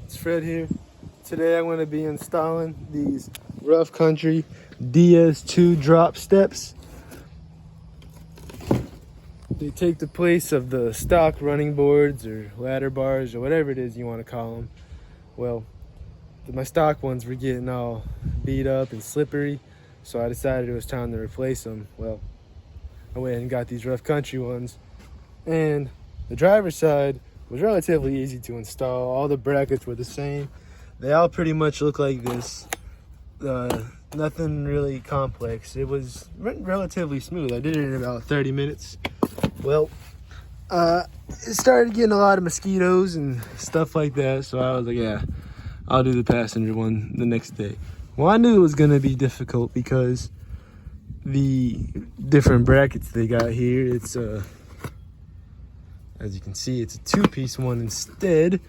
it's Fred here. Today I'm going to be installing these rough country DS2 Drop Steps. They take the place of the stock running boards or ladder bars or whatever it is you want to call them. Well, my stock ones were getting all beat up and slippery, so I decided it was time to replace them. Well, I went and got these rough country ones, and the driver's side was relatively easy to install. All the brackets were the same. They all pretty much look like this. Nothing really complex. It was relatively smooth. I did it in about 30 minutes. Well, it started getting a lot of mosquitoes and stuff like that, so I was like, yeah, I'll do the passenger one the next day. Well, I knew it was going to be difficult because the different brackets they got here, it's as you can see, it's a two-piece one instead,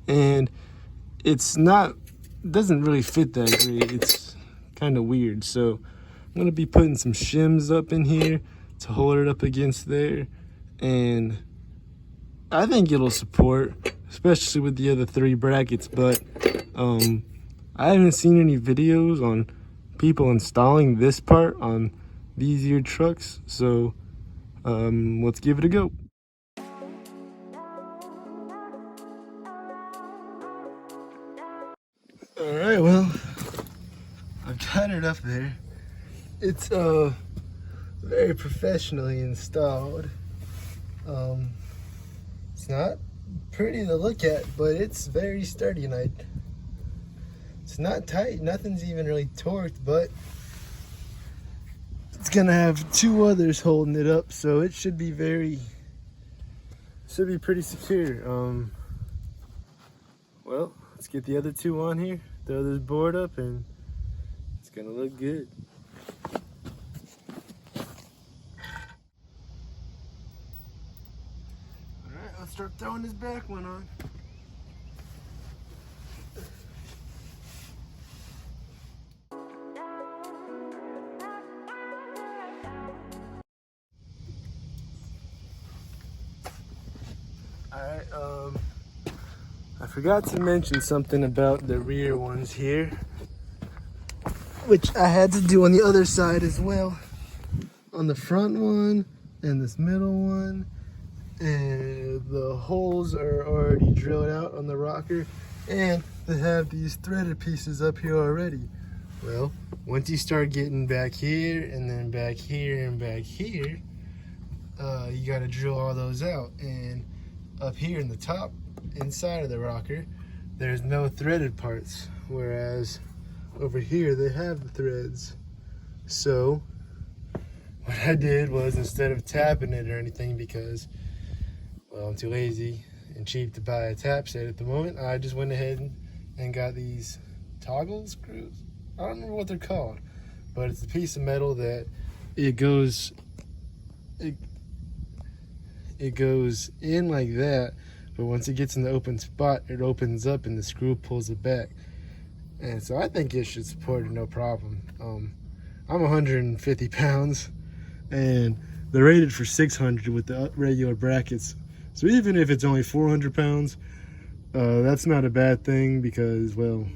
and doesn't really fit that great. It's kind of weird, so I'm going to be putting some shims up in here to hold it up against there, and I think it'll support, especially with the other three brackets. But I haven't seen any videos on people installing this part on these here trucks, so let's give it a go. All right, well, I've got it up there. It's very professionally installed. It's not pretty to look at, but it's very sturdy, and it's not tight. Nothing's even really torqued, but it's gonna have two others holding it up, so it should be pretty secure. Well, let's get the other two on here, throw this board up, and it's gonna look good. Alright, let's start throwing this back one on. Alright, I forgot to mention something about the rear ones here, which I had to do on the other side as well. On the front one and this middle one, and the holes are already drilled out on the rocker, and they have these threaded pieces up here already. Well, once you start getting back here and then back here and back here, you got to drill all those out. And up here in the top inside of the rocker, there's no threaded parts, whereas over here they have the threads. So what I did was, instead of tapping it or anything, because, well, I'm too lazy and cheap to buy a tap set at the moment, I just went ahead and got these toggle screws. I don't remember what they're called, but it's a piece of metal that it goes in like that, but once it gets in the open spot, it opens up and the screw pulls it back. And so I think it should support it no problem. I'm 150 pounds, and they're rated for 600 with the regular brackets. So even if it's only 400 pounds, that's not a bad thing, because, well,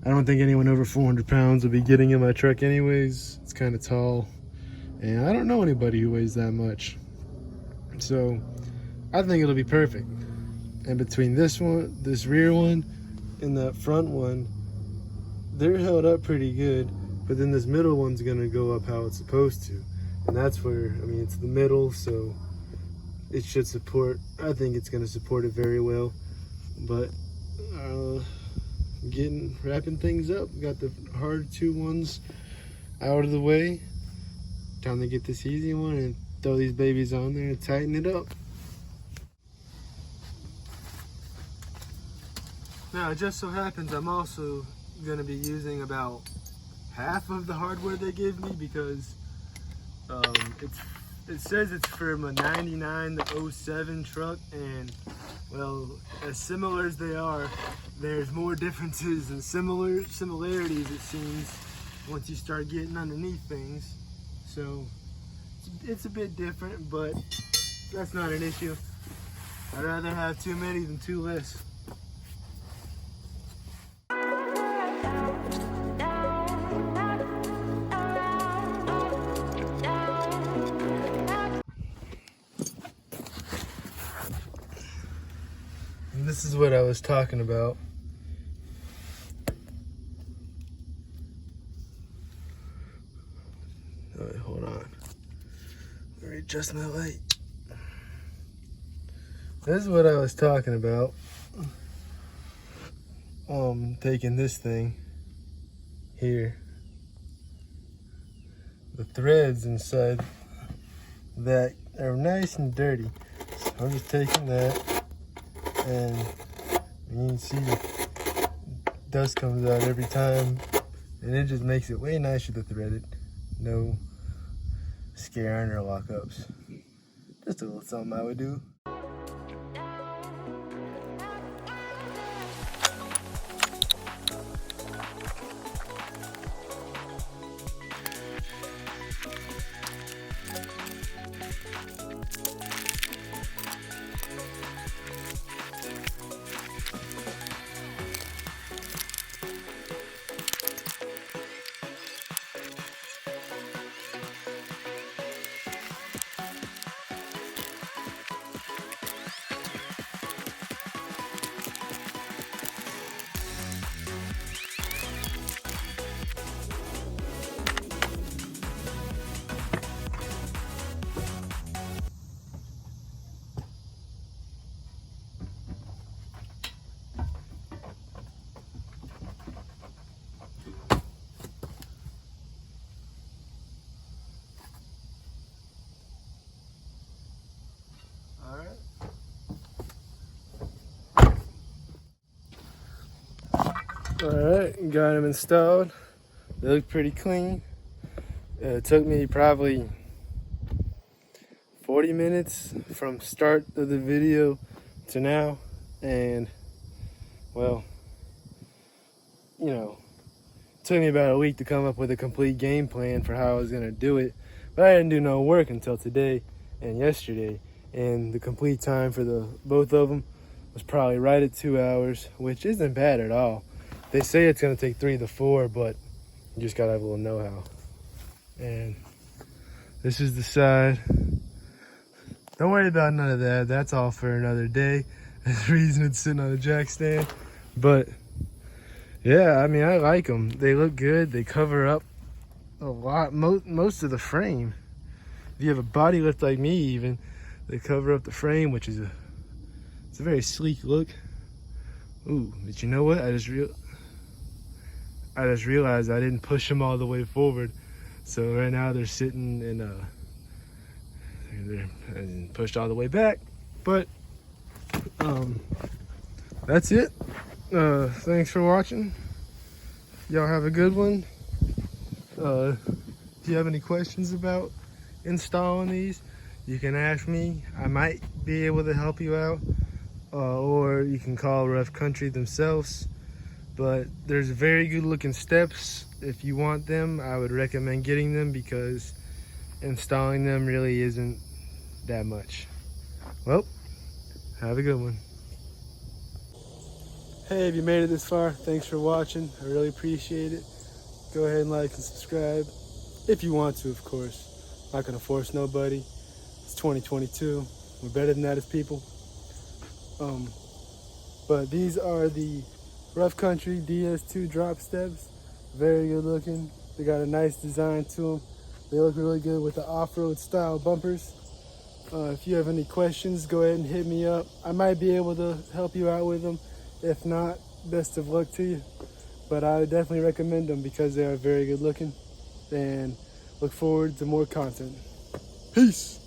I don't think anyone over 400 pounds will be getting in my truck anyways. It's kind of tall, and I don't know anybody who weighs that much. So I think it'll be perfect. And between this one, this rear one, and that front one, they're held up pretty good, but then this middle one's gonna go up how it's supposed to. And that's where, I mean, it's the middle, so it should support, I think it's gonna support it very well. But wrapping things up, got the hard two ones out of the way. Time to get this easy one and throw these babies on there and tighten it up. Now, it just so happens I'm also going to be using about half of the hardware they give me, because it says it's from a 99 to 07 truck, and, well, as similar as they are, there's more differences and similarities, it seems, once you start getting underneath things. So it's a bit different, but that's not an issue. I'd rather have too many than two less. this is what I was talking about. All right, hold on. Let me adjust my light. This is what I was talking about. Taking this thing here. The threads inside that are nice and dirty. So I'm just taking that, and you can see dust comes out every time, and it just makes it way nicer to thread it. No scaring or lockups. Just a little something I would do. Alright, got them installed. They look pretty clean. It took me probably 40 minutes from start of the video to now, and well, you know, it took me about a week to come up with a complete game plan for how I was gonna do it, but I didn't do no work until today and yesterday, and the complete time for the both of them was probably right at 2 hours, which isn't bad at all. They say it's gonna take 3 to 4, but you just gotta have a little know-how. And this is the side. Don't worry about none of that. That's all for another day. There's a reason it's sitting on a jack stand. But yeah, I mean, I like them. They look good. They cover up a lot, most of the frame. If you have a body lift like me even, they cover up the frame, which is it's a very sleek look. Ooh, but you know what? I just realized I didn't push them all the way forward. So right now they're sitting in they're pushed all the way back. But that's it. Thanks for watching. Y'all have a good one. If you have any questions about installing these, you can ask me. I might be able to help you out, or you can call Rough Country themselves. But there's very good looking steps. If you want them, I would recommend getting them because installing them really isn't that much. Well, have a good one. Hey, if you made it this far, thanks for watching. I really appreciate it. Go ahead and like and subscribe if you want to, of course. Not gonna force nobody. It's 2022. We're better than that as people. But these are the Rough Country DS2 Drop Steps. Very good looking. They got a nice design to them. They look really good with the off-road style bumpers. If you have any questions, go ahead and hit me up. I might be able to help you out with them. If not, best of luck to you. But I would definitely recommend them because they are very good looking, and look forward to more content. Peace.